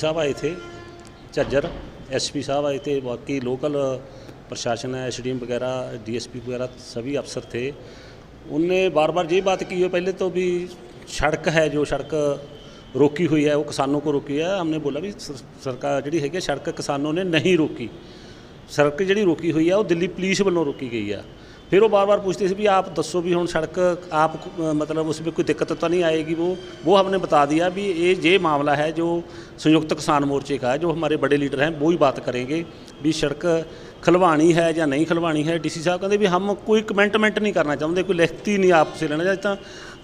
साहब आए थे, झज्जर एसपी साहब आए थे, बाकी लोकल प्रशासन है, एसडीएम वगैरह, डीएसपी वगैरह सभी अफसर थे। उनने बार बार ये बात की है पहले तो भी सड़क है, जो सड़क रोकी हुई है वो किसानों को रोकी है। हमने बोला भी सरकार जी है सड़क किसानों ने नहीं रोकी, सड़क जी रोकी हुई है वो दिल्ली पुलिस वालों रोकी गई है। फिर वो बार बार पूछते थे भी आप दसो भी हम सड़क आप मतलब उसमें कोई दिक्कत तो नहीं आएगी। वो हमने बता दिया भी ये मामला है जो संयुक्त किसान मोर्चे का है, जो हमारे बड़े लीडर हैं वो ही बात करेंगे भी सड़क खलवानी है या नहीं खलवानी है। डीसी साहब कहते भी हम कोई कमेंटमेंट नहीं करना चाहते, कोई लिखती नहीं आपसे लेना चाहता,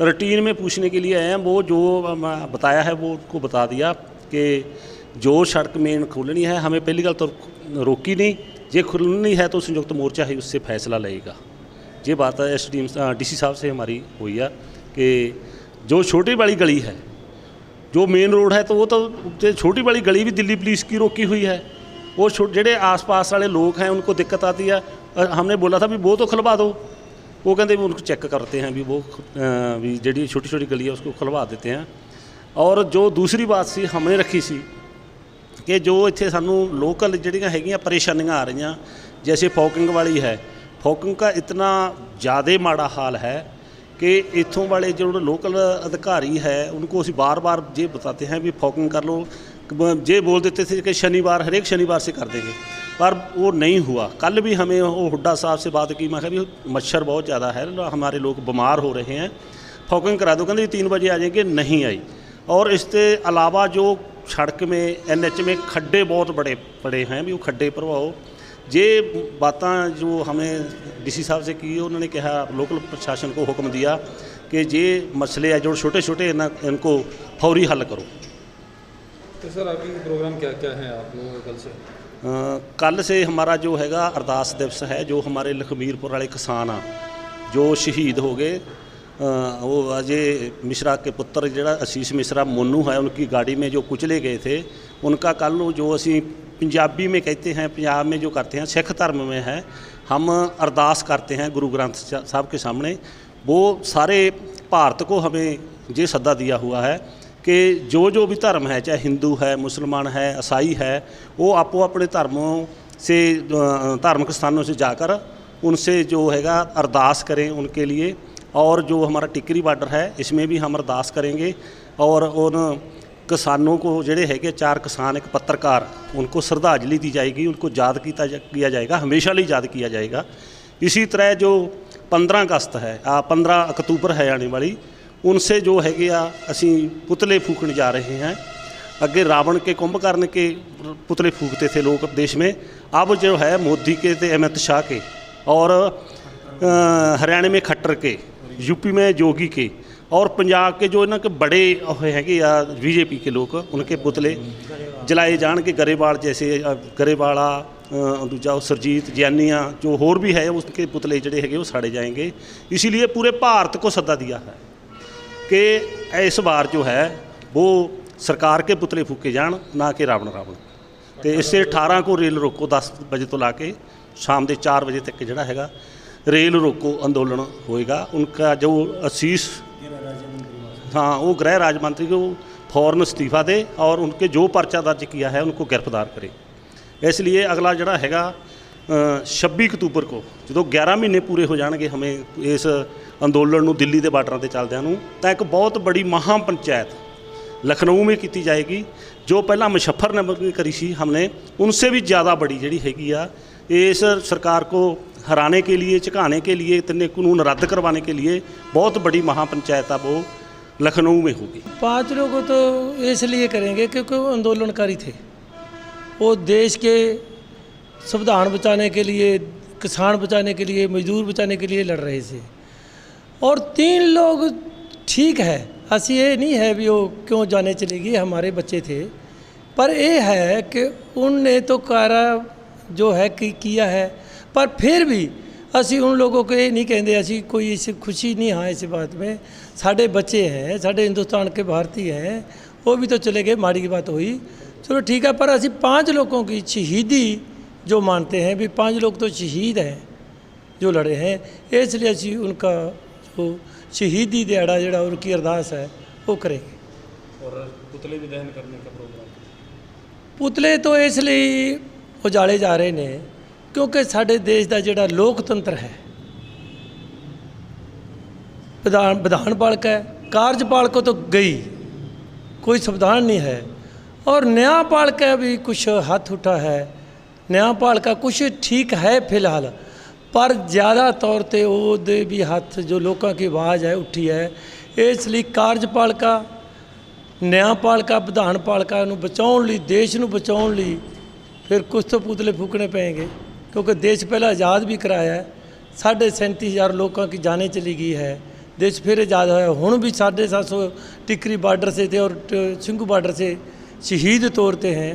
रूटीन में पूछने के लिए आए हैं। वो जो बताया है वो उनको बता दिया कि जो सड़क मेन खोलनी है हमें पहली गल तो रोकी नहीं, जे खुलनी है तो संयुक्त मोर्चा ही उससे फैसला लेगा। ये बात है एसडीएम डीसी साहब से हमारी हुई है कि जो छोटी वाली गली है, जो मेन रोड है, तो वो तो छोटी वाली गली भी दिल्ली पुलिस की रोकी हुई है। वो जोड़े आस पास वाले लोग हैं उनको दिक्कत आती है। हमने बोला था भी वो तो खुलवा दो, वो कहते भी उनको चेक करते हैं भी वो भी जी छोटी छोटी गली है उसको खुलवा देते हैं। और जो दूसरी बात सी हमने रखी सी कि जो इत्थे सानू लोकल जिहड़ियां हैगियां परेशानियां आ रही, जैसे फॉकिंग वाली है, फॉकिंग का इतना ज़्यादा माड़ा हाल है कि इत्थों वाले जो लोकल अधिकारी है उनको असी बार बार ये बताते हैं भी फॉकिंग कर लो। ये बोल देते थे कि शनिवार हरेक शनिवार से कर देंगे, पर वो नहीं हुआ। कल भी हमें वो हुड्डा साहब से बात की, मैं कहा भी मच्छर बहुत ज़्यादा है, हमारे लोग बीमार हो रहे हैं, फॉकिंग करा दो। कहते 3 बजे आ जाएंगे, नहीं आई। और इसके अलावा जो सड़क में NH में खड्डे बहुत बड़े पड़े हैं, भी वो खड्डे भरवाओ। ये बातें जो हमें डीसी साहब से की, उन्होंने कहा लोकल प्रशासन को हुक्म दिया कि ये मसले है जो छोटे छोटे इनको फौरी हल करो। तो सर अभी प्रोग्राम क्या क्या है आप लोगों का कल से? कल से हमारा जो हैगा अरदास दिवस है, जो हमारे लखमीरपुर वाले किसान आ जो शहीद हो गए, वो अजय मिश्रा के पुत्र जो आशीष मिश्रा मोनू है, उनकी गाड़ी में जो कुचले गए थे, उनका कल जो असी पंजाबी में कहते हैं, पंजाब में जो करते हैं, सिख धर्म में है, हम अरदास करते हैं गुरु ग्रंथ साहब के सामने। वो सारे भारत को हमें ये सद्दा दिया हुआ है कि जो भी धर्म है, चाहे हिंदू है, मुसलमान है, ईसाई है, वो आपो अपने धर्मों से धार्मिक स्थानों से जाकर उनसे जो हैगा अरदास करें उनके लिए। और जो हमारा टिकरी बॉर्डर है इसमें भी हम अरदास करेंगे। और उन किसानों को जोड़े है 4 किसान, एक पत्रकार, उनको श्रद्धांजलि दी जाएगी, उनको याद किया जाएगा, हमेशा लिए याद किया जाएगा। इसी तरह जो 15 अगस्त है, 15 अक्तूबर है आने वाली, उनसे जो है असी पुतले फूकने जा रहे हैं। अगे रावण के कुंभकर्ण के पुतले फूकते थे लोग देश में, अब जो है मोदी के ते अमित शाह के, और हरियाणा में खट्टर के, यूपी में योगी के, और पंजाब के जो इन्हों के बड़े हैगे बीजेपी के लोग, उनके पुतले जलाए जाएंगे। गरेवाल जैसे गरेवाला, दूजा सुरजीत जैनिया, जो होर भी है, उसके पुतले जोड़े है वो साड़े जाएंगे। इसीलिए पूरे भारत को सद्दा दिया है कि इस बार जो है वो सरकार के पुतले फूके जान, ना कि रावण। तो इससे 18 को रेल रोको 10 बजे तो ला के शाम के 4 बजे तक जोड़ा है रेल रोको आंदोलन होएगा। उनका जो आशीष, हाँ, वो गृह राज्य मंत्री को फौरन इस्तीफा दे और उनके जो पर्चा दर्ज किया है उनको गिरफ्तार करे। इसलिए अगला जोड़ा हैगा 26 अक्तूबर को जो 11 महीने पूरे हो जाएंगे हमें इस अंदोलन में दिल्ली के बार्डर से चलद्या, तो एक बहुत बड़ी महापंचायत लखनऊ में की जाएगी। जो पहला मुजफ्फरनगर में करी सी हमने, उनसे भी ज़्यादा बड़ी जी हैगी आ। इस सरकार को हराने के लिए, झुकाने के लिए, इतने कानून रद्द करवाने के लिए बहुत बड़ी महापंचायत अब वो लखनऊ में होगी। 5 लोगों तो इसलिए करेंगे क्योंकि वो आंदोलनकारी थे, वो देश के संविधान बचाने के लिए, किसान बचाने के लिए, मजदूर बचाने के लिए लड़ रहे थे। और 3 लोग ठीक है, ऐसी ये नहीं है भी वो क्यों जाने चलेगी, हमारे बच्चे थे, पर ये है कि उनने तो कारा जो है किया है। पर फिर भी असी उन लोगों को ये नहीं कहते, असी कोई इस खुशी नहीं हाँ इस बात में, साढ़े बच्चे हैं, साढ़े हिंदुस्तान के भारतीय हैं, वो भी तो चले गए, माड़ी की बात हुई, चलो ठीक है। पर असी 5 लोगों की शहीदी जो मानते हैं भी 5 लोग तो शहीद हैं जो लड़े हैं, इसलिए असी उनका जो शहीदी दिहाड़ा जोड़ा उनकी अरदास है वो करेंगे। और पुतले भी दहन करने का प्रोग्राम ਪੁਤਲੇ ਤੋਂ ਇਸ ਲਈ ਉਜਾਲੇ ਜਾ ਰਹੇ ਨੇ ਕਿਉਂਕਿ ਸਾਡੇ ਦੇਸ਼ ਦਾ ਜਿਹੜਾ ਲੋਕਤੰਤਰ ਹੈ, विधानपालिका है, कार्यपालिका तो गई, कोई संविधान नहीं है, और न्यायपालिका भी कुछ हाथ उठा है। न्यायपालिका कुछ ठीक है फिलहाल, पर ज़्यादा तौर पे ਉਹਦੇ भी हथ जो लोगों की आवाज़ है उठी है। ਇਸ ਲਈ कार्यपालिका ਨਿਆਂਪਾਲਿਕਾ ਵਿਧਾਨਪਾਲਿਕਾ ਨੂੰ ਬਚਾਉਣ ਲਈ, ਦੇਸ਼ ਨੂੰ ਬਚਾਉਣ ਲਈ ਫਿਰ ਕੁਝ तो पुतले फूकने पेंगे, क्योंकि देश पहले आज़ाद भी कराया है। 37,500 लोगों की जानें चली गई है, देश फिर आज़ाद होया। हुण भी 750 टिकरी बॉर्डर से थे और सिंघू बॉर्डर से शहीद तौरते हैं।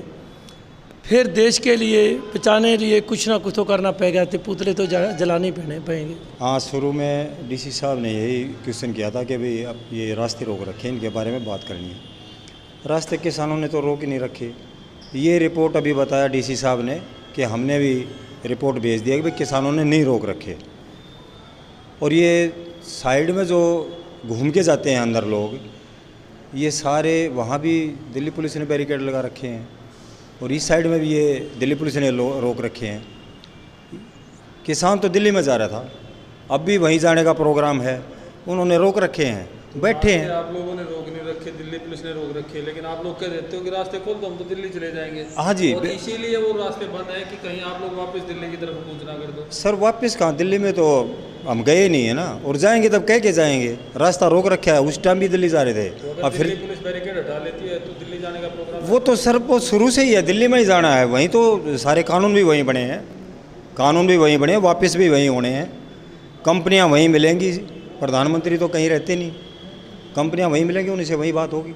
फिर देश के लिए बचाने लिए कुछ ना कुछ तो करना पड़ेगा, तो पुतले तो जलाने पेंगे। हाँ, शुरू में डीसी साहब ने यही क्वेश्चन किया था कि भाई अब ये रास्ते रोक रखे, इनके बारे में बात करनी है। रास्ते किसानों ने तो रोक ही नहीं रखे। ये रिपोर्ट अभी बताया डीसी साहब ने कि हमने भी रिपोर्ट भेज दिया कि भाई किसानों ने नहीं रोक रखे। और ये साइड में जो घूम के जाते हैं अंदर लोग, ये सारे वहाँ भी दिल्ली पुलिस ने बैरिकेड लगा रखे हैं, और इस साइड में भी ये दिल्ली पुलिस ने रोक रखे हैं। किसान तो दिल्ली में जा रहा था, अब भी वहीं जाने का प्रोग्राम है, उन्होंने रोक रखे हैं, बैठे हैं। आप लोगों ने रोक नहीं रखे, दिल्ली पुलिस ने रोक रखे, लेकिन आप लोग कह देते हो कि रास्ते खोल दो, हम तो दिल्ली चले जाएंगे। हाँ जी, और इसीलिए वो रास्ते बंद है कि कहीं आप लोग वापस दिल्ली की तरफ कूच ना कर दो। सर वापस कहाँ, दिल्ली में तो हम गए नहीं है ना, और जाएंगे तब कह के जाएंगे। रास्ता रोक रखा है, उस टाइम भी दिल्ली जा रहे थे। तो अब अगर फिर दिल्ली पुलिस बैरिकेड हटा लेती है तो दिल्ली जाने का प्रोग्राम वो तो सर वो शुरू से ही है, दिल्ली में ही जाना है। वहीं तो सारे कानून भी वहीं बने हैं, कानून भी वहीं बने हैं, वापस भी वहीं होने हैं। कंपनियां वहीं मिलेंगी, प्रधानमंत्री तो कहीं रहते नहीं, कंपनियां वहीं मिलेंगी, उनसे वहीं बात होगी।